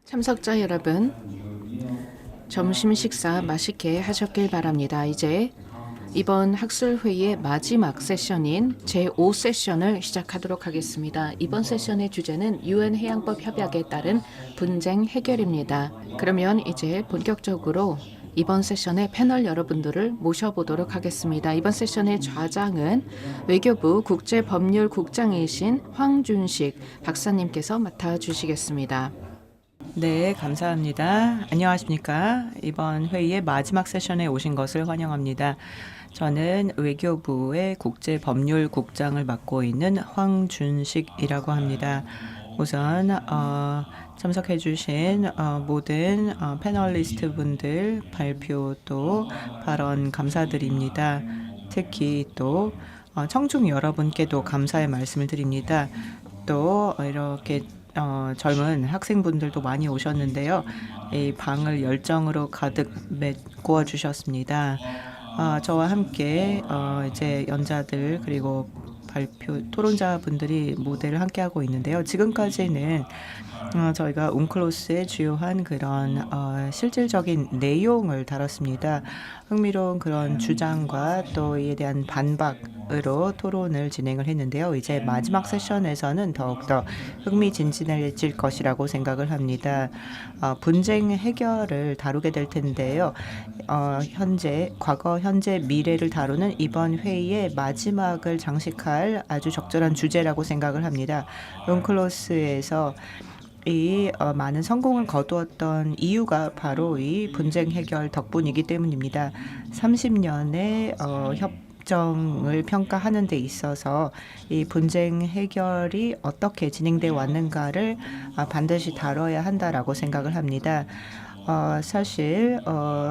참석자 여러분, 점심 식사 맛있게 하셨길 바랍니다. 이제 이번 학술회의의 마지막 세션인 제5 세션을 시작하도록 하겠습니다. 이번 세션의 주제는 UN 해양법 협약에 따른 분쟁 해결입니다. 그러면 이제 본격적으로 이번 세션의 패널 여러분들을 모셔보도록 하겠습니다. 이번 세션의 좌장은 외교부 국제법률국장이신 황준식 박사님께서 맡아주시겠습니다. 네, 감사합니다. 안녕하십니까? 이번 회의의 마지막 세션에 오신 것을 환영합니다. 저는 외교부의 국제법률국장을 맡고 있는 황준식이라고 합니다. 우선 참석해 주신 모든 패널리스트 분들 발표 또 발언 감사드립니다. 특히 또 청중 여러분께도 감사의 말씀을 드립니다. 또 이렇게 젊은 학생분들도 많이 오셨는데요. 이 방을 열정으로 가득 메꿔 주셨습니다. 저와 함께 이제 연자들 그리고 발표 토론자분들이 무대를 함께하고 있는데요. 지금까지는 저희가 웅클로스의 주요한 그런 실질적인 내용을 다뤘습니다. 흥미로운 그런 주장과 또 이에 대한 반박으로 토론을 진행을 했는데요. 이제 마지막 세션에서는 더욱더 흥미진진해질 것이라고 생각을 합니다. 분쟁 해결을 다루게 될 텐데요. 현재, 과거, 현재, 미래를 다루는 이번 회의의 마지막을 장식할 아주 적절한 주제라고 생각을 합니다. 웅클로스에서 이 많은 성공을 거두었던 이유가 바로 이 분쟁 해결 덕분이기 때문입니다. 30년의 협정을 평가하는 데 있어서 이 분쟁 해결이 어떻게 진행되어 왔는가를 반드시 다뤄야 한다라고 생각을 합니다. 사실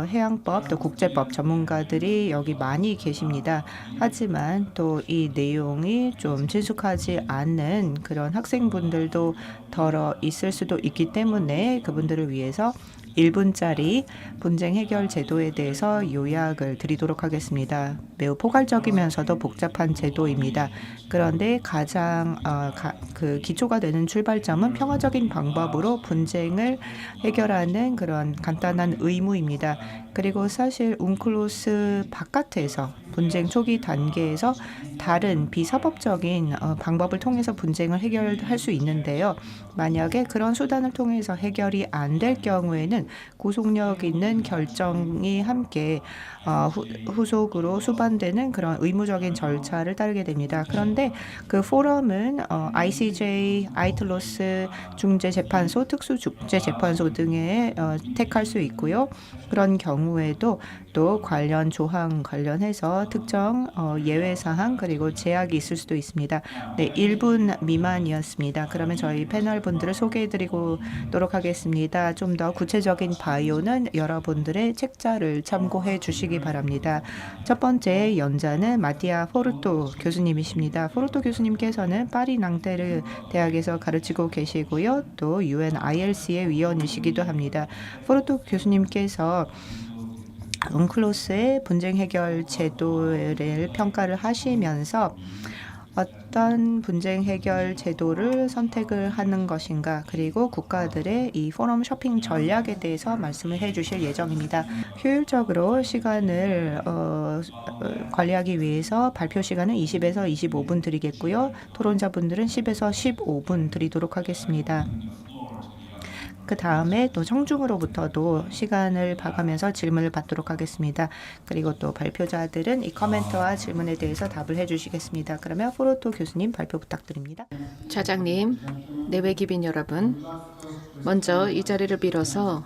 해양법 또 국제법 전문가들이 여기 많이 계십니다. 하지만 또 이 내용이 좀 친숙하지 않는 그런 학생분들도 덜어 있을 수도 있기 때문에 그분들을 위해서 1분짜리 분쟁 해결 제도에 대해서 요약을 드리도록 하겠습니다. 매우 포괄적이면서도 복잡한 제도입니다. 그런데 가장 그 기초가 되는 출발점은 평화적인 방법으로 분쟁을 해결하는 그런 간단한 의무입니다. 그리고 사실 웅클로스 바깥에서 분쟁 초기 단계에서 다른 비사법적인 방법을 통해서 분쟁을 해결할 수 있는데요. 만약에 그런 수단을 통해서 해결이 안 될 경우에는 구속력 있는 결정이 함께 후속으로 수반되는 그런 의무적인 절차를 따르게 됩니다. 그런데 그 포럼은 ICJ, 아이틀로스 중재재판소, 특수중재재판소 등에 택할 수 있고요. 그런 경우에도 또 관련 조항 관련해서 특정 예외사항 그리고 제약이 있을 수도 있습니다. 네, 1분 미만이었습니다. 그러면 저희 패널 분들을 소개해드리도록 하겠습니다. 좀 더 구체적인 바이오는 여러분들의 책자를 참고해 주시기 바랍니다. 첫 번째 연자는 마티아 포르토 교수님이십니다. 포르토 교수님께서는 파리 낭테르 대학에서 가르치고 계시고요. 또 UN ILC의 위원이시기도 합니다. 포르토 교수님께서 웅클로스의 분쟁 해결 제도를 평가를 하시면서 어떤 분쟁 해결 제도를 선택을 하는 것인가 그리고 국가들의 이 포럼 쇼핑 전략에 대해서 말씀을 해주실 예정입니다. 효율적으로 시간을 관리하기 위해서 발표 시간은 20에서 25분 드리겠고요. 토론자분들은 10에서 15분 드리도록 하겠습니다. 그 다음에 또 청중으로부터도 시간을 봐가면서 질문을 받도록 하겠습니다. 그리고 또 발표자들은 이 코멘트와 질문에 대해서 답을 해주시겠습니다. 그러면 포르토 교수님 발표 부탁드립니다. 차장님, 내외기빈 여러분, 먼저 이 자리를 빌어서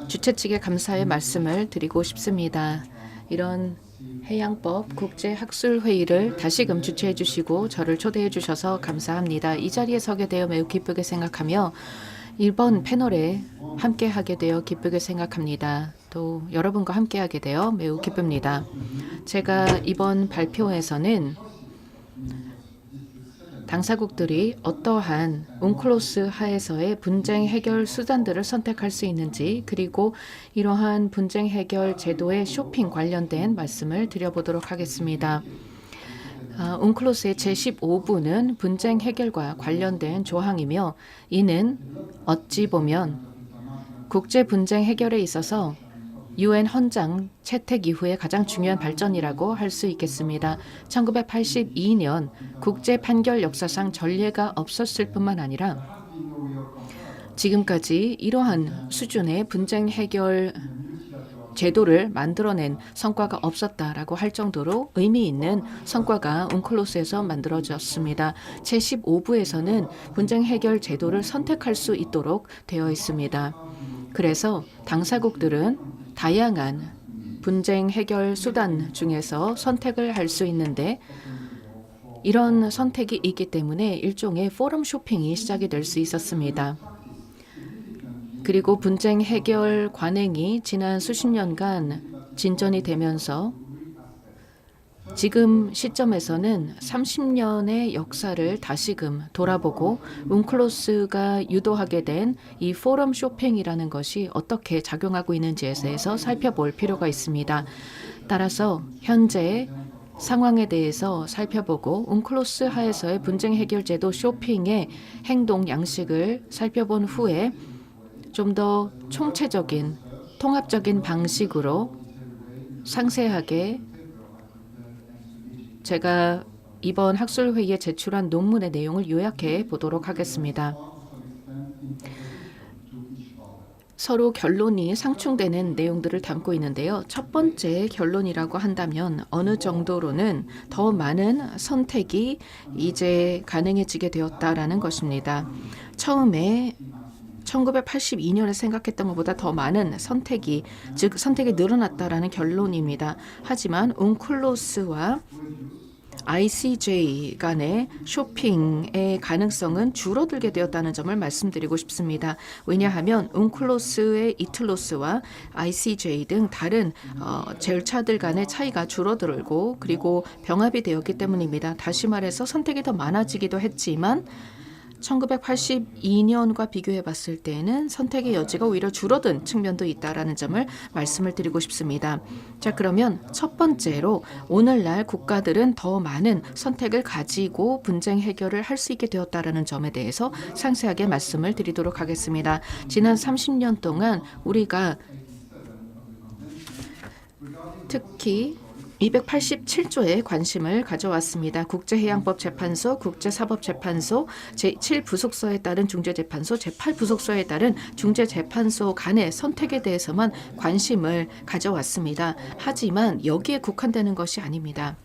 주최 측에 감사의 말씀을 드리고 싶습니다. 이런 해양법 국제학술회의를 다시금 주최해 주시고 저를 초대해 주셔서 감사합니다. 이 자리에 서게 되어 매우 기쁘게 생각하며 이번 패널에 함께하게 되어 기쁘게 생각합니다. 또 여러분과 함께하게 되어 매우 기쁩니다. 제가 이번 발표에서는 당사국들이 어떠한 웅클로스 하에서의 분쟁 해결 수단들을 선택할 수 있는지 그리고 이러한 분쟁 해결 제도의 쇼핑 관련된 말씀을 드려보도록 하겠습니다. 웅클로스의 제15부는 분쟁 해결과 관련된 조항이며 이는 어찌 보면 국제 분쟁 해결에 있어서 UN 헌장 채택 이후에 가장 중요한 발전이라고 할 수 있겠습니다. 1982년 국제 판결 역사상 전례가 없었을 뿐만 아니라 지금까지 이러한 수준의 분쟁 해결 제도를 만들어낸 성과가 없었다라고 할 정도로 의미 있는 성과가 운클로스에서 만들어졌습니다. 제15부에서는 분쟁 해결 제도를 선택할 수 있도록 되어 있습니다. 그래서 당사국들은 다양한 분쟁 해결 수단 중에서 선택을 할 수 있는데 이런 선택이 있기 때문에 일종의 포럼 쇼핑이 시작이 될 수 있었습니다. 그리고 분쟁 해결 관행이 지난 수십 년간 진전이 되면서 지금 시점에서는 30년의 역사를 다시금 돌아보고 운클로스가 유도하게 된 이 포럼 쇼핑이라는 것이 어떻게 작용하고 있는지에 대해서 살펴볼 필요가 있습니다. 따라서 현재 상황에 대해서 살펴보고 운클로스 하에서의 분쟁 해결 제도 쇼핑의 행동 양식을 살펴본 후에 좀 더 총체적인 통합적인 방식으로 상세하게 제가 이번 학술회의에 제출한 논문의 내용을 요약해 보도록 하겠습니다. 서로 결론이 상충되는 내용들을 담고 있는데요. 첫 번째 결론이라고 한다면 어느 정도로는 더 많은 선택이 이제 가능해지게 되었다라는 것입니다. 처음에 1982년에 생각했던 것보다 더 많은 선택이, 즉 선택이 늘어났다라는 결론입니다. 하지만 운클로스와 ICJ 간의 쇼핑의 가능성은 줄어들게 되었다는 점을 말씀드리고 싶습니다. 왜냐하면 운클로스의 이틀로스와 ICJ 등 다른 절차들 간의 차이가 줄어들고 그리고 병합이 되었기 때문입니다. 다시 말해서 선택이 더 많아지기도 했지만 1982년과 비교해 봤을 때에는 선택의 여지가 오히려 줄어든 측면도 있다라는 점을 말씀을 드리고 싶습니다. 자, 그러면 첫 번째로 오늘날 국가들은 더 많은 선택을 가지고 분쟁 해결을 할 수 있게 되었다라는 점에 대해서 상세하게 말씀을 드리도록 하겠습니다. 지난 30년 동안 우리가 특히 287조에 관심을 가져왔습니다. 국제해양법재판소, 국제사법재판소, 제7부속서에 따른 중재재판소, 제8부속서에 따른 중재재판소 간의 선택에 대해서만 관심을 가져왔습니다. 하지만 여기에 국한되는 것이 아닙니다.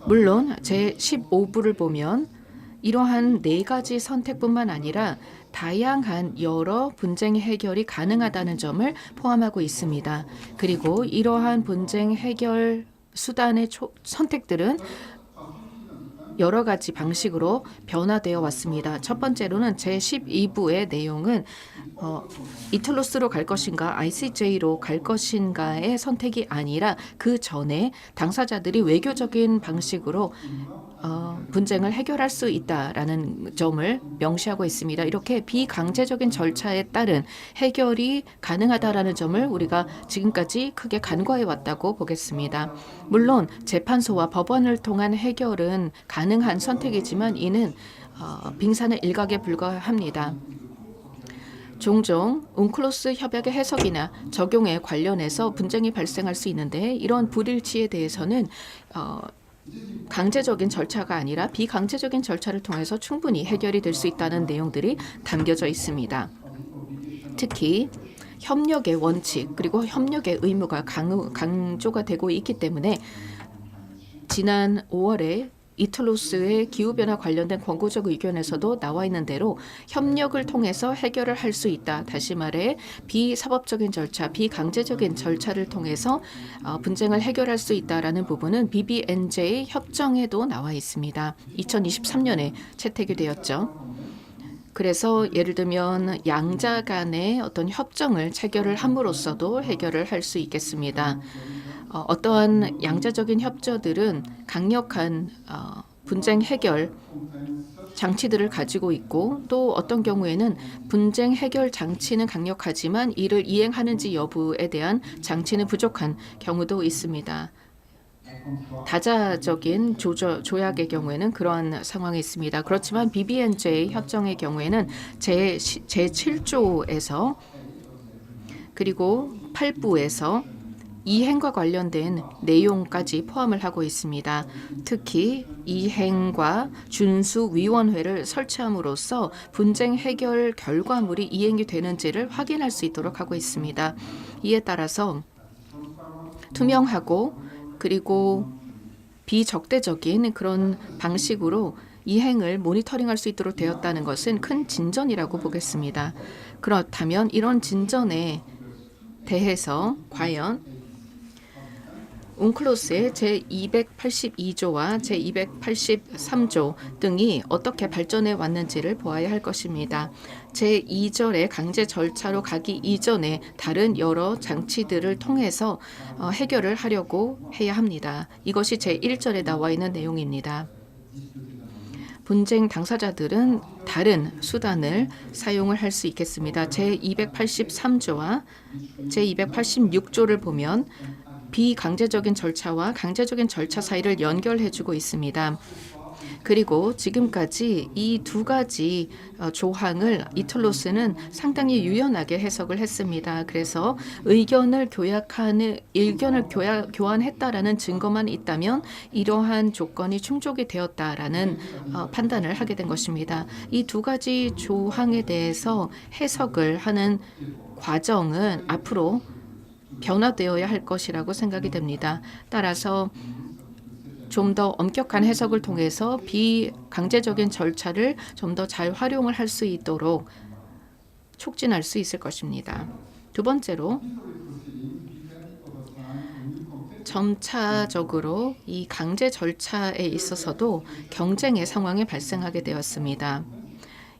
물론 제15부를 보면 이러한 네 가지 선택뿐만 아니라 다양한 여러 분쟁 해결이 가능하다는 점을 포함하고 있습니다. 그리고 이러한 분쟁 해결 수단의 선택들은 여러 가지 방식으로 변화되어 왔습니다. 첫 번째로는 제12부의 내용은 이틀로스로 갈 것인가 ICJ로 갈 것인가의 선택이 아니라 그 전에 당사자들이 외교적인 방식으로 분쟁을 해결할 수 있다라는 점을 명시하고 있습니다. 이렇게 비강제적인 절차에 따른 해결이 가능하다라는 점을 우리가 지금까지 크게 간과해 왔다고 보겠습니다. 물론 재판소와 법원을 통한 해결은 가능한 선택이지만 이는 빙산의 일각에 불과합니다. 종종 운클로스 협약의 해석이나 적용에 관련해서 분쟁이 발생할 수 있는데 이런 불일치에 대해서는 강제적인 절차가 아니라 비강제적인 절차를 통해서 충분히 해결이 될 수 있다는 내용들이 담겨져 있습니다. 특히 협력의 원칙 그리고 협력의 의무가 강조가 되고 있기 때문에 지난 5월에 이틀로스의 기후변화 관련된 권고적 의견에서도 나와 있는 대로 협력을 통해서 해결을 할 수 있다. 다시 말해 비사법적인 절차, 비강제적인 절차를 통해서 분쟁을 해결할 수 있다라는 부분은 BBNJ 협정에도 나와 있습니다. 2023년에 채택이 되었죠. 그래서 예를 들면 양자 간의 어떤 협정을 체결을 함으로써도 해결을 할 수 있겠습니다. 어떠한 양자적인 협조들은 강력한 분쟁 해결 장치들을 가지고 있고 또 어떤 경우에는 분쟁 해결 장치는 강력하지만 이를 이행하는지 여부에 대한 장치는 부족한 경우도 있습니다. 다자적인 조약의 경우에는 그러한 상황이 있습니다. 그렇지만 BBNJ 협정의 경우에는 제7조에서 그리고 8부에서 이행과 관련된 내용까지 포함을 하고 있습니다. 특히 이행과 준수위원회를 설치함으로써 분쟁 해결 결과물이 이행이 되는지를 확인할 수 있도록 하고 있습니다. 이에 따라서 투명하고 그리고 비적대적인 그런 방식으로 이행을 모니터링할 수 있도록 되었다는 것은 큰 진전이라고 보겠습니다. 그렇다면 이런 진전에 대해서 과연 웅클로스의 제282조와 제283조 등이 어떻게 발전해 왔는지를 보아야 할 것입니다. 제2절의 강제 절차로 가기 이전에 다른 여러 장치들을 통해서 해결을 하려고 해야 합니다. 이것이 제1절에 나와 있는 내용입니다. 분쟁 당사자들은 다른 수단을 사용을 할 수 있겠습니다. 제283조와 제286조를 보면 비강제적인 절차와 강제적인 절차 사이를 연결해주고 있습니다. 그리고 지금까지 이 두 가지 조항을 이틀로스는 상당히 유연하게 해석을 했습니다. 그래서 의견을 교환했다라는 증거만 있다면 이러한 조건이 충족이 되었다라는 판단을 하게 된 것입니다. 이 두 가지 조항에 대해서 해석을 하는 과정은 앞으로 변화되어야 할 것이라고 생각이 됩니다. 따라서 좀 더 엄격한 해석을 통해서 비강제적인 절차를 좀 더 잘 활용을 할 수 있도록 촉진할 수 있을 것입니다. 두 번째로 점차적으로 이 강제 절차에 있어서도 경쟁의 상황이 발생하게 되었습니다.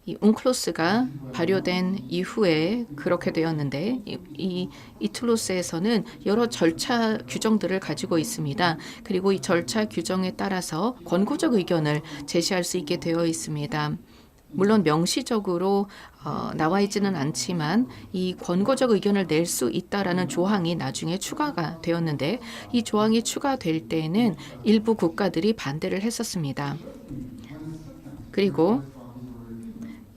이 웅클로스가 발효된 이후에 그렇게 되었는데 이 이틀로스에서는 여러 절차 규정들을 가지고 있습니다. 그리고 이 절차 규정에 따라서 권고적 의견을 제시할 수 있게 되어 있습니다. 물론 명시적으로 나와 있지는 않지만 이 권고적 의견을 낼 수 있다라는 조항이 나중에 추가가 되었는데 이 조항이 추가될 때에는 일부 국가들이 반대를 했었습니다. 그리고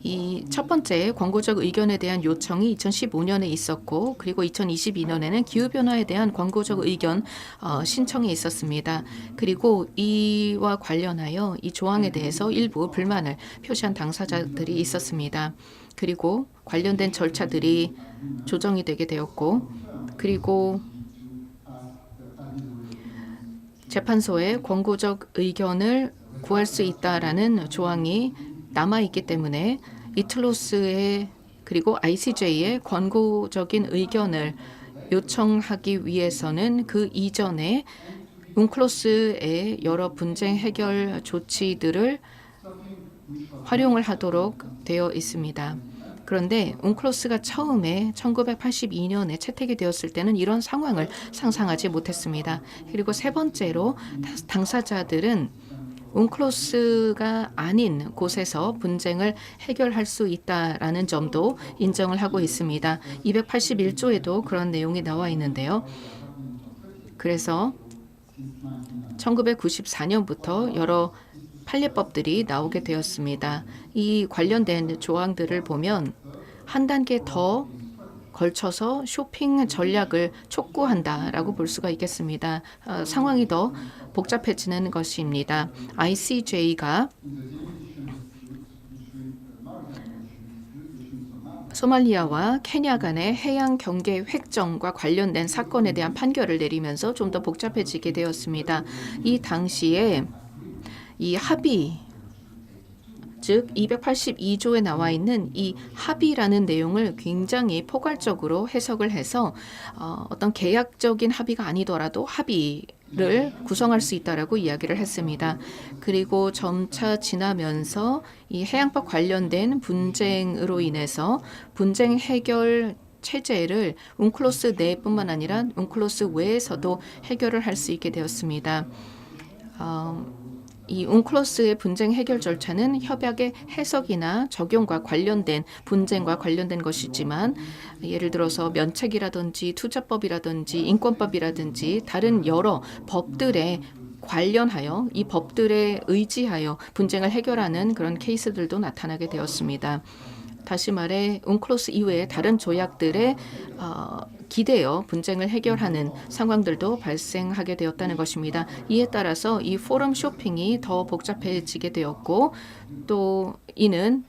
이 첫 번째 권고적 의견에 대한 요청이 2015년에 있었고 그리고 2022년에는 기후변화에 대한 권고적 의견 신청이 있었습니다. 그리고 이와 관련하여 이 조항에 대해서 일부 불만을 표시한 당사자들이 있었습니다. 그리고 관련된 절차들이 조정이 되게 되었고 그리고 재판소에 권고적 의견을 구할 수 있다라는 조항이 남아있기 때문에 이틀로스의 그리고 ICJ의 권고적인 의견을 요청하기 위해서는 그 이전에 웅클로스의 여러 분쟁 해결 조치들을 활용을 하도록 되어 있습니다. 그런데 웅클로스가 처음에 1982년에 채택이 되었을 때는 이런 상황을 상상하지 못했습니다. 그리고 세 번째로 당사자들은 웅클로스가 아닌 곳에서 분쟁을 해결할 수 있다라는 점도 인정을 하고 있습니다. 281조에도 그런 내용이 나와 있는데요. 그래서 1994년부터 여러 판례법들이 나오게 되었습니다. 이 관련된 조항들을 보면 한 단계 더 걸쳐서 쇼핑 전략을 촉구한다라고 볼 수가 있겠습니다. 상황이 더 복잡해지는 것입니다. ICJ가 소말리아와 케냐 간의 해양 경계 획정과 관련된 사건에 대한 판결을 내리면서 좀 더 복잡해지게 되었습니다. 이 당시에 이 합의 즉 282조에 나와 있는 이 합의라는 내용을 굉장히 포괄적으로 해석을 해서 어떤 계약적인 합의가 아니더라도 합의를 구성할 수 있다라고 이야기를 했습니다. 그리고 점차 지나면서 이 해양법 관련된 분쟁으로 인해서 분쟁 해결 체제를 웅클로스 내뿐만 아니라 웅클로스 외에서도 해결을 할 수 있게 되었습니다. 이 웅클로스의 분쟁 해결 절차는 협약의 해석이나 적용과 관련된 분쟁과 관련된 것이지만 예를 들어서 면책이라든지 투자법이라든지 인권법이라든지 다른 여러 법들에 관련하여 이 법들에 의지하여 분쟁을 해결하는 그런 케이스들도 나타나게 되었습니다. 다시 말해 웅클로스 이외의 다른 조약들에 기대어 분쟁을 해결하는 상황들도 발생하게 되었다는 것입니다. 이에 따라서 이 포럼 쇼핑이 더 복잡해지게 되었고 또 이는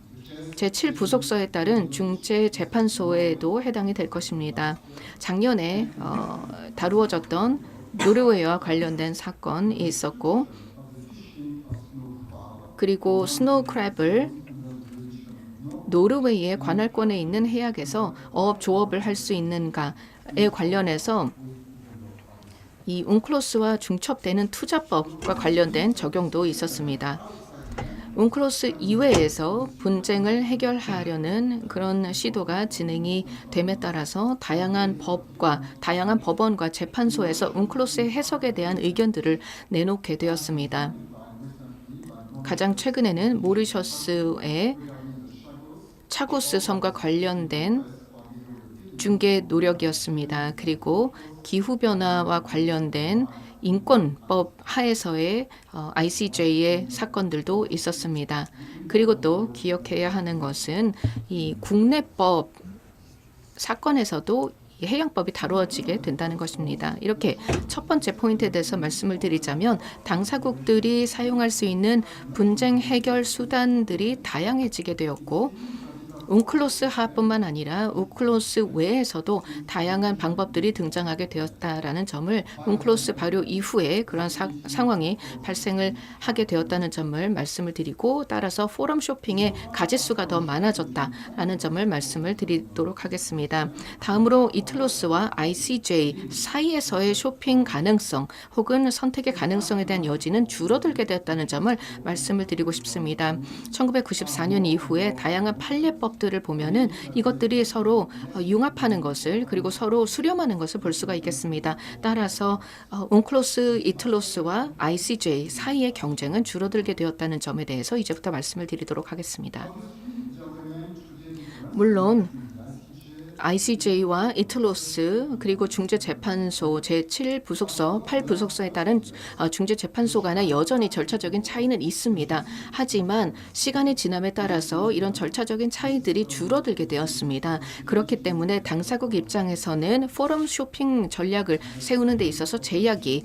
제7부속서에 따른 중재재판소에도 해당이 될 것입니다. 작년에 다루어졌던 노르웨이와 관련된 사건이 있었고 그리고 스노우 크랩을 노르웨이의 관할권에 있는 해역에서 조업을 할 수 있는가에 관련해서 이 웅클로스와 중첩되는 투자법과 관련된 적용도 있었습니다. 웅클로스 이외에서 분쟁을 해결하려는 그런 시도가 진행이 됨에 따라서 다양한 법과 다양한 법원과 재판소에서 웅클로스의 해석에 대한 의견들을 내놓게 되었습니다. 가장 최근에는 모리셔스의 차고스 섬과 관련된 중개 노력이었습니다. 그리고 기후변화와 관련된 인권법 하에서의 ICJ의 사건들도 있었습니다. 그리고 또 기억해야 하는 것은 이 국내법 사건에서도 이 해양법이 다루어지게 된다는 것입니다. 이렇게 첫 번째 포인트에 대해서 말씀을 드리자면 당사국들이 사용할 수 있는 분쟁 해결 수단들이 다양해지게 되었고 웅클로스 하뿐만 아니라 웅클로스 외에서도 다양한 방법들이 등장하게 되었다라는 점을 웅클로스 발효 이후에 그런 상황이 발생을 하게 되었다는 점을 말씀을 드리고 따라서 포럼 쇼핑의 가짓수가 더 많아졌다라는 점을 말씀을 드리도록 하겠습니다. 다음으로 이틀로스와 ICJ 사이에서의 쇼핑 가능성 혹은 선택의 가능성에 대한 여지는 줄어들게 되었다는 점을 말씀을 드리고 싶습니다. 1994년 이후에 다양한 판례법 들을 보면은 이것들이 서로 융합하는 것을 그리고 서로 수렴하는 것을 볼 수가 있겠습니다. 따라서 웅클로스 이틀로스와 ICJ 사이의 경쟁은 줄어들게 되었다는 점에 대해서 이제부터 말씀을 드리도록 하겠습니다. 물론 ICJ와 이틀로스 그리고 중재재판소 제7부속서 8부속서에 따른 중재재판소 간의 여전히 절차적인 차이는 있습니다. 하지만 시간의 지남에 따라서 이런 절차적인 차이들이 줄어들게 되었습니다. 그렇기 때문에 당사국 입장에서는 포럼 쇼핑 전략을 세우는 데 있어서 제약이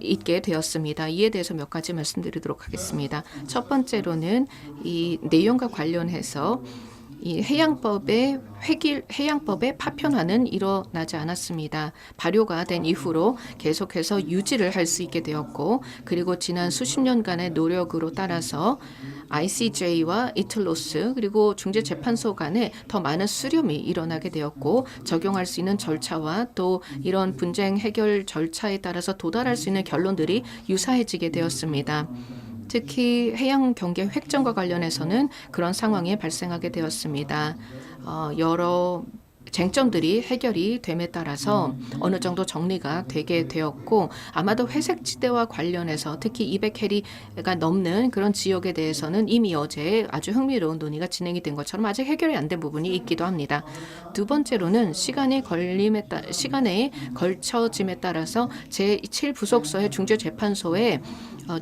있게 되었습니다. 이에 대해서 몇 가지 말씀드리도록 하겠습니다. 첫 번째로는 이 내용과 관련해서 이 해양법의 파편화는 일어나지 않았습니다. 발효가 된 이후로 계속해서 유지를 할 수 있게 되었고 그리고 지난 수십 년간의 노력으로 따라서 ICJ와 이틀로스 그리고 중재재판소 간에 더 많은 수렴이 일어나게 되었고 적용할 수 있는 절차와 또 이런 분쟁 해결 절차에 따라서 도달할 수 있는 결론들이 유사해지게 되었습니다. 특히 해양 경계 획정과 관련해서는 그런 상황이 발생하게 되었습니다. 여러 쟁점들이 해결이 됨에 따라서 어느 정도 정리가 되게 되었고 아마도 회색지대와 관련해서 특히 200캐리가 넘는 그런 지역에 대해서는 이미 어제 아주 흥미로운 논의가 진행이 된 것처럼 아직 해결이 안 된 부분이 있기도 합니다. 두 번째로는 시간에 걸쳐짐에 따라서 제7부속서의 중재재판소에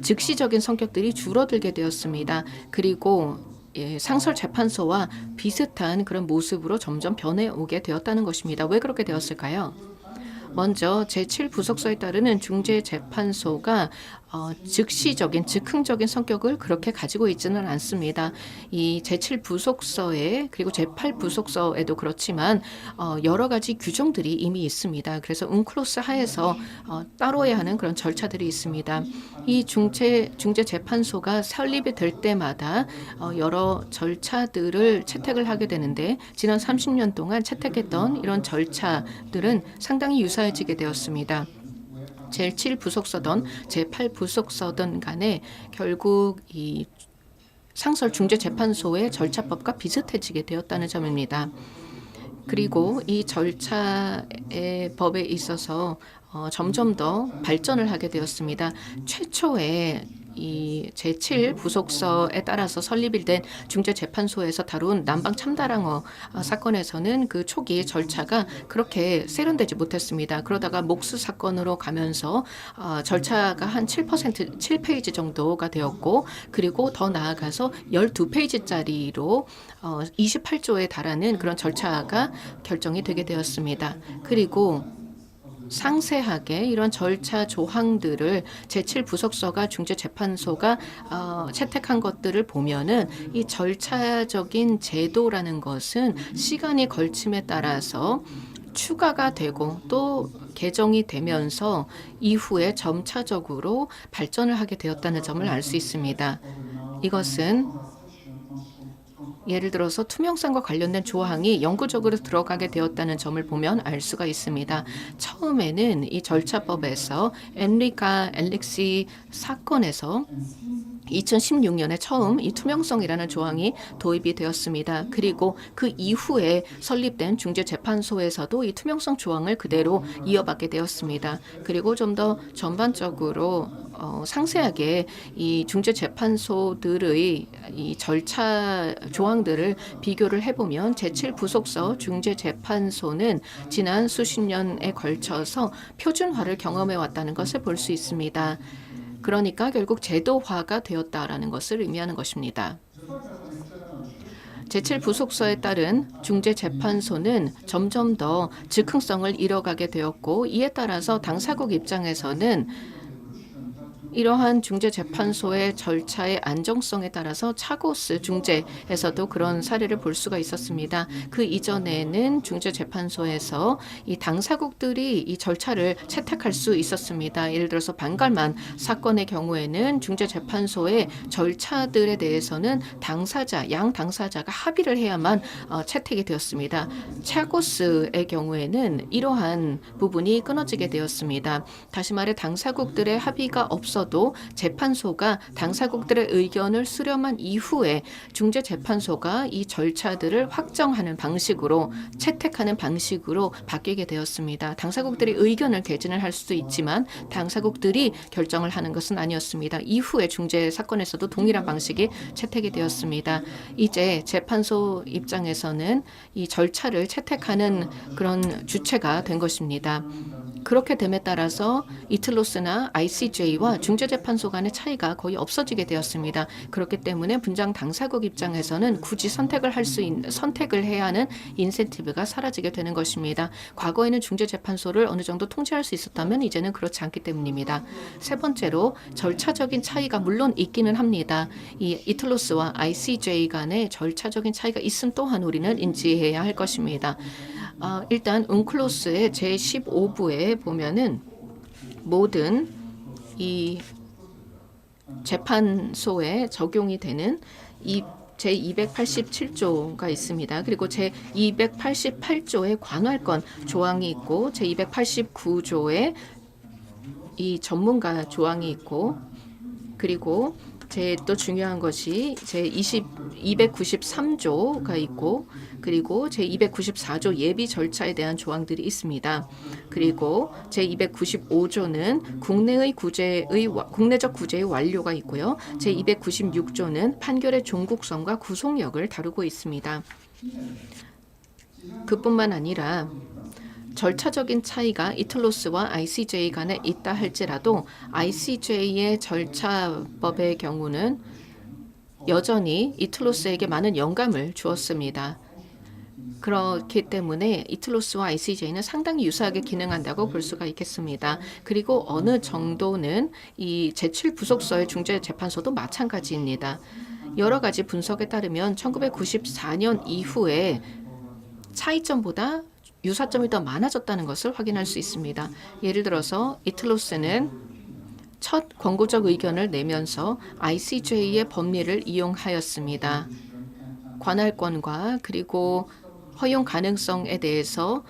즉시적인 성격들이 줄어들게 되었습니다. 그리고 상설재판소와 비슷한 그런 모습으로 점점 변해오게 되었다는 것입니다. 왜 그렇게 되었을까요? 먼저 제7부속서에 따르는 중재재판소가 즉시적인 즉흥적인 성격을 그렇게 가지고 있지는 않습니다. 이 제7부속서에 그리고 제8부속서에도 그렇지만 여러 가지 규정들이 이미 있습니다. 그래서 웅클로스 하에서 따로야 하는 그런 절차들이 있습니다. 이 중재재판소가 설립이 될 때마다 여러 절차들을 채택을 하게 되는데 지난 30년 동안 채택했던 이런 절차들은 상당히 유사해지게 되었습니다. 제7부속서든 제8부속서든 간에 결국 이 상설 중재재판소의 절차법과 비슷해지게 되었다는 점입니다. 그리고 이 절차의 법에 있어서 점점 더 발전을 하게 되었습니다. 최초의 이 제7 부속서에 따라서 설립이 된 중재재판소에서 다룬 남방 참다랑어 사건에서는 그 초기 절차가 그렇게 세련되지 못했습니다. 그러다가 목수 사건으로 가면서 절차가 한 7%, 7페이지 정도가 되었고, 그리고 더 나아가서 12페이지짜리로 28조에 달하는 그런 절차가 결정이 되게 되었습니다. 그리고 상세하게 이런 절차 조항들을 제7부속서가 중재재판소가 채택한 것들을 보면은 이 절차적인 제도라는 것은 시간이 걸침에 따라서 추가가 되고 또 개정이 되면서 이후에 점차적으로 발전을 하게 되었다는 점을 알 수 있습니다. 이것은 예를 들어서 투명성과 관련된 조항이 영구적으로 들어가게 되었다는 점을 보면 알 수가 있습니다. 처음에는 이 절차법에서 엔리카 엘릭시 사건에서 2016년에 처음 이 투명성이라는 조항이 도입이 되었습니다. 그리고 그 이후에 설립된 중재재판소에서도 이 투명성 조항을 그대로 이어받게 되었습니다. 그리고 좀 더 전반적으로 상세하게 이 중재재판소들의 이 절차 조항들을 비교를 해보면 제7부속서 중재재판소는 지난 수십 년에 걸쳐서 표준화를 경험해 왔다는 것을 볼 수 있습니다. 그러니까 결국 제도화가 되었다라는 것을 의미하는 것입니다. 제7부속서에 따른 중재재판소는 점점 더 즉흥성을 잃어가게 되었고, 이에 따라서 당사국 입장에서는 이러한 중재재판소의 절차의 안정성에 따라서 차고스 중재에서도 그런 사례를 볼 수가 있었습니다. 그 이전에는 중재재판소에서 이 당사국들이 이 절차를 채택할 수 있었습니다. 예를 들어서 반갈만 사건의 경우에는 중재재판소의 절차들에 대해서는 양 당사자가 합의를 해야만 채택이 되었습니다. 차고스의 경우에는 이러한 부분이 끊어지게 되었습니다. 다시 말해 당사국들의 합의가 없어 도 재판소가 당사국들의 의견을 수렴한 이후에 중재재판소가 이 절차들을 확정하는 방식으로 채택하는 방식으로 바뀌게 되었습니다. 당사국들이 의견을 개진을 할 수도 있지만 당사국들이 결정을 하는 것은 아니었습니다. 이후에 중재 사건에서도 동일한 방식이 채택이 되었습니다. 이제 재판소 입장에서는 이 절차를 채택하는 그런 주체가 된 것입니다. 그렇게 됨에 따라서 이틀로스나 ICJ와 중재재판소 간의 차이가 거의 없어지게 되었습니다. 그렇기 때문에 분당 당사국 입장에서는 굳이 선택을 해야 하는 인센티브가 사라지게 되는 것입니다. 과거에는 중재재판소를 어느 정도 통제할 수 있었다면 이제는 그렇지 않기 때문입니다. 세 번째로 절차적인 차이가 물론 있기는 합니다. 이 이틀로스와 ICJ 간의 절차적인 차이가 있음 또한 우리는 인지해야 할 것입니다. 일단 운클로스의 제15부에 보면은 모든 이 재판소에 적용이 되는 이 제287조가 있습니다. 그리고 제288조에 관할권 조항이 있고 제289조에 이 전문가 조항이 있고, 그리고 또 중요한 것이 제293조가 있고, 그리고 제294조 예비 절차에 대한 조항들이 있습니다. 그리고 제295조는 국내적 구제의 완료가 있고요. 제296조는 판결의 종국성과 구속력을 다루고 있습니다. 그뿐만 아니라 절차적인 차이가 이틀로스와 ICJ 간에 있다 할지라도 ICJ의 절차법의 경우는 여전히 이틀로스에게 많은 영감을 주었습니다. 그렇기 때문에 이틀로스와 ICJ는 상당히 유사하게 기능한다고 볼 수가 있겠습니다. 그리고 어느 정도는 이 제7부속서의 중재재판소도 마찬가지입니다. 여러 가지 분석에 따르면 1994년 이후에 차이점보다 유사점이 더 많아졌다는 것을 확인할 수 있습니다. 예를 들어서 이틀로스는 첫 권고적 의견을 내면서 ICJ의 법리를 이용하였습니다. 관할권과 그리고 허용 가능성에 대해서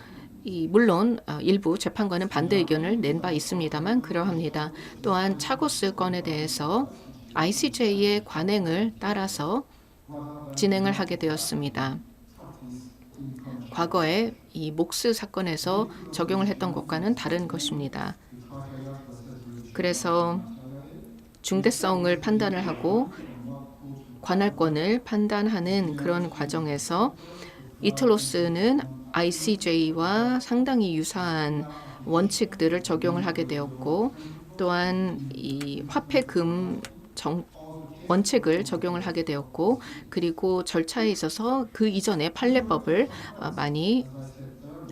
물론 일부 재판관은 반대 의견을 낸 바 있습니다만 그러합니다. 또한 차고스 건에 대해서 ICJ의 관행을 따라서 진행을 하게 되었습니다. 과거에 이 목스 사건에서 적용을 했던 것과는 다른 것입니다. 그래서 중대성을 판단을 하고 관할권을 판단하는 그런 과정에서 이틀로스는 ICJ와 상당히 유사한 원칙들을 적용을 하게 되었고 또한 이 화폐금 원칙을 적용을 하게 되었고 그리고 절차에 있어서 그 이전에 판례법을 많이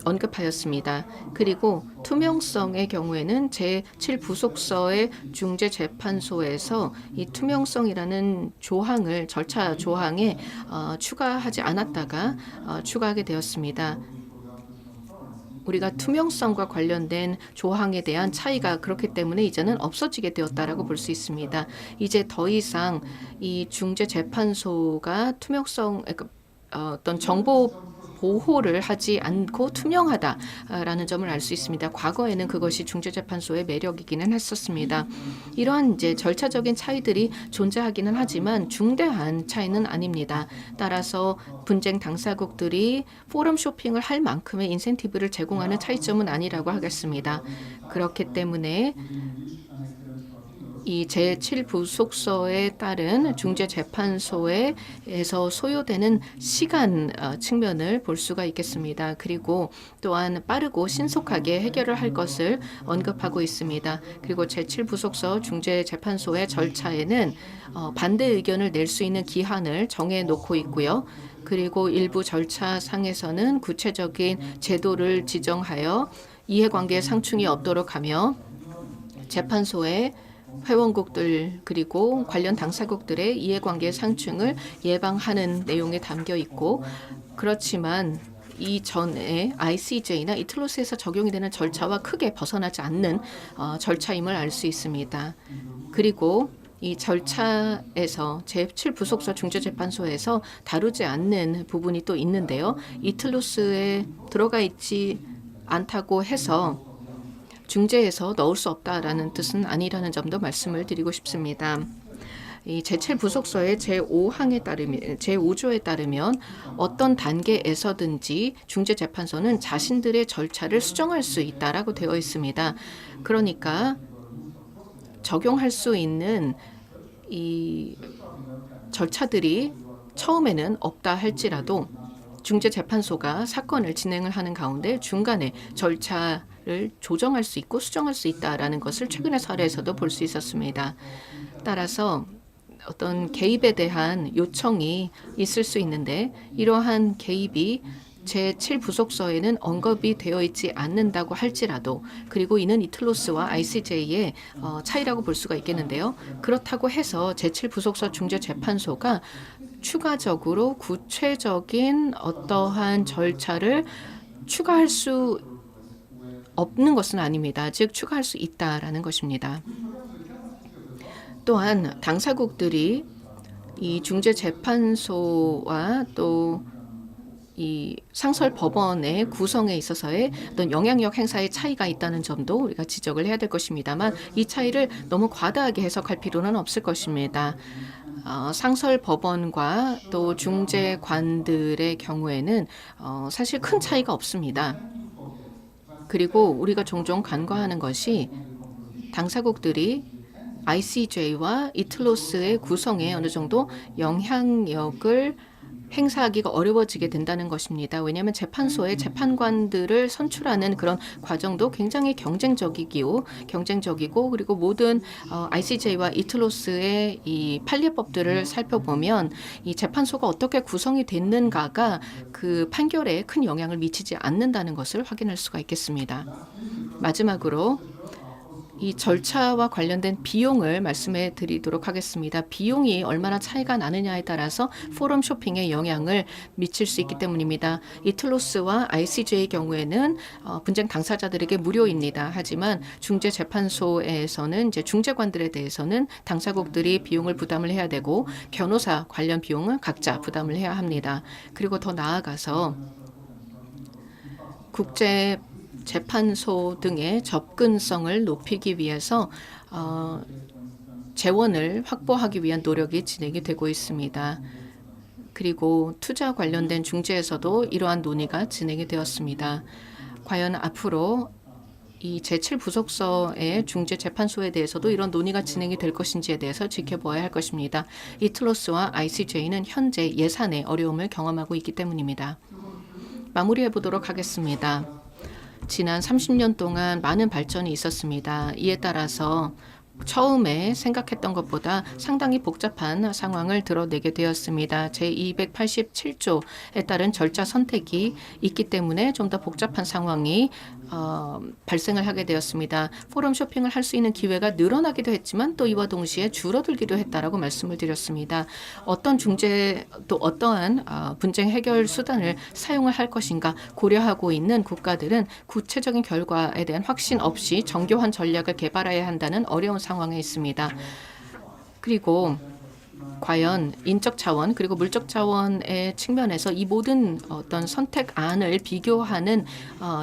언급하였습니다. 그리고 투명성의 경우에는 제7부속서의 중재재판소에서 이 투명성이라는 조항을 절차 조항에 추가하지 않았다가 추가하게 되었습니다. 우리가 투명성과 관련된 조항에 대한 차이가 그렇기 때문에 이제는 없어지게 되었다라고 볼 수 있습니다. 이제 더 이상 이 중재재판소가 투명성 어떤 정보 보호를 하지 않고 투명하다라는 점을 알 수 있습니다. 과거에는 그것이 중재재판소의 매력이기는 했었습니다. 이러한 이제 절차적인 차이들이 존재하기는 하지만 중대한 차이는 아닙니다. 따라서 분쟁 당사국들이 포럼 쇼핑을 할 만큼의 인센티브를 제공하는 차이점은 아니라고 하겠습니다. 그렇기 때문에 이 제7부속서에 따른 중재재판소에서 소요되는 시간 측면을 볼 수가 있겠습니다. 그리고 또한 빠르고 신속하게 해결을 할 것을 언급하고 있습니다. 그리고 제7부속서 중재재판소의 절차에는 반대 의견을 낼 수 있는 기한을 정해놓고 있고요. 그리고 일부 절차상에서는 구체적인 제도를 지정하여 이해관계 상충이 없도록 하며 재판소에 회원국들 그리고 관련 당사국들의 이해관계 상충을 예방하는 내용에 담겨 있고 그렇지만 이전에 ICJ나 이틀로스에서 적용이 되는 절차와 크게 벗어나지 않는 절차임을 알 수 있습니다. 그리고 이 절차에서 제7부속서 중재재판소에서 다루지 않는 부분이 또 있는데요. 이틀로스에 들어가 있지 않다고 해서 중재에서 넣을 수 없다라는 뜻은 아니라는 점도 말씀을 드리고 싶습니다. 이 제7부속서의 제5항에 따르면 제5조에 따르면 어떤 단계에서든지 중재재판소는 자신들의 절차를 수정할 수 있다라고 되어 있습니다. 그러니까 적용할 수 있는 이 절차들이 처음에는 없다 할지라도 중재재판소가 사건을 진행을 하는 가운데 중간에 절차를 조정할 수 있고 수정할 수 있다라는 것을 최근의 사례에서도 볼 수 있었습니다. 따라서 어떤 개입에 대한 요청이 있을 수 있는데 이러한 개입이 제7부속서에는 언급이 되어 있지 않는다고 할지라도 그리고 이는 이틀로스와 ICJ의 차이라고 볼 수가 있겠는데요. 그렇다고 해서 제7부속서 중재재판소가 추가적으로 구체적인 어떠한 절차를 추가할 수 없는 것은 아닙니다. 즉 추가할 수 있다라는 것입니다. 또한 당사국들이 이 중재재판소와 또 이 상설 법원의 구성에 있어서의 어떤 영향력 행사의 차이가 있다는 점도 우리가 지적을 해야 될 것입니다만 이 차이를 너무 과다하게 해석할 필요는 없을 것입니다. 상설 법원과 또 중재관들의 경우에는 사실 큰 차이가 없습니다. 그리고 우리가 종종 간과하는 것이 당사국들이 ICJ와 이틀로스의 구성에 어느 정도 영향력을 행사하기가 어려워지게 된다는 것입니다. 왜냐하면 재판소의 재판관들을 선출하는 그런 과정도 굉장히 경쟁적이고 그리고 모든 ICJ와 이틀로스의 이 판례법들을 살펴보면 이 재판소가 어떻게 구성이 됐는가가 그 판결에 큰 영향을 미치지 않는다는 것을 확인할 수가 있겠습니다. 마지막으로 이 절차와 관련된 비용을 말씀해 드리도록 하겠습니다. 비용이 얼마나 차이가 나느냐에 따라서 포럼 쇼핑에 영향을 미칠 수 있기 때문입니다. 이틀로스와 ICJ의 경우에는 분쟁 당사자들에게 무료입니다. 하지만 중재재판소에서는 이제 중재관들에 대해서는 당사국들이 비용을 부담을 해야 되고 변호사 관련 비용은 각자 부담을 해야 합니다. 그리고 더 나아가서 국제 재판소 등의 접근성을 높이기 위해서 재원을 확보하기 위한 노력이 진행이 되고 있습니다. 그리고 투자 관련된 중재에서도 이러한 논의가 진행이 되었습니다. 과연 앞으로 이 제7부속서의 중재재판소에 대해서도 이런 논의가 진행이 될 것인지에 대해서 지켜보아야 할 것입니다. 이틀로스와 ICJ는 현재 예산의 어려움을 경험하고 있기 때문입니다. 마무리해 보도록 하겠습니다. 지난 30년 동안 많은 발전이 있었습니다. 이에 따라서 처음에 생각했던 것보다 상당히 복잡한 상황을 드러내게 되었습니다. 제287조에 따른 절차 선택이 있기 때문에 좀 더 복잡한 상황이 발생을 하게 되었습니다. 포럼 쇼핑을 할 수 있는 기회가 늘어나기도 했지만 또 이와 동시에 줄어들기도 했다라고 말씀을 드렸습니다. 어떤 중재 또 어떠한 분쟁 해결 수단을 사용을 할 것인가 고려하고 있는 국가들은 구체적인 결과에 대한 확신 없이 정교한 전략을 개발해야 한다는 어려운 상황에 있습니다. 그리고 과연 인적 자원 그리고 물적 자원의 측면에서 이 모든 어떤 선택안을 비교하는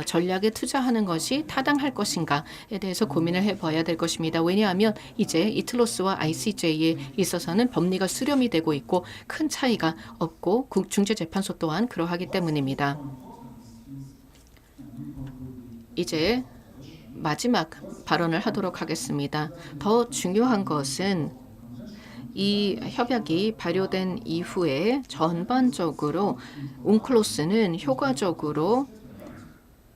전략에 투자하는 것이 타당할 것인가에 대해서 고민을 해봐야 될 것입니다. 왜냐하면 이제 이틀로스와 ICJ에 있어서는 법리가 수렴이 되고 있고 큰 차이가 없고 국중재재판소 또한 그러하기 때문입니다. 이제 마지막 발언을 하도록 하겠습니다. 더 중요한 것은 이 협약이 발효된 이후에 전반적으로 웅클로스는 효과적으로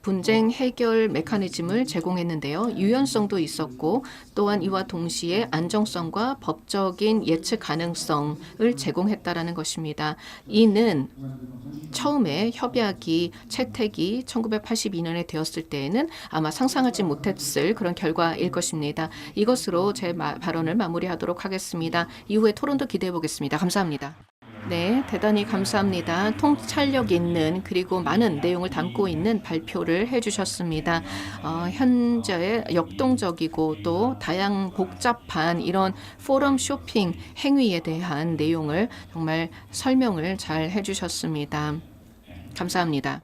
분쟁 해결 메커니즘을 제공했는데요. 유연성도 있었고 또한 이와 동시에 안정성과 법적인 예측 가능성을 제공했다라는 것입니다. 이는 처음에 협약이 채택이 1982년에 되었을 때에는 아마 상상하지 못했을 그런 결과일 것입니다. 이것으로 제 발언을 마무리하도록 하겠습니다. 이후에 토론도 기대해 보겠습니다. 감사합니다. 네, 대단히 감사합니다. 통찰력 있는 그리고 많은 내용을 담고 있는 발표를 해주셨습니다. 현재 역동적이고 또 복잡한 이런 포럼 쇼핑 행위에 대한 내용을 정말 설명을 잘 해주셨습니다. 감사합니다.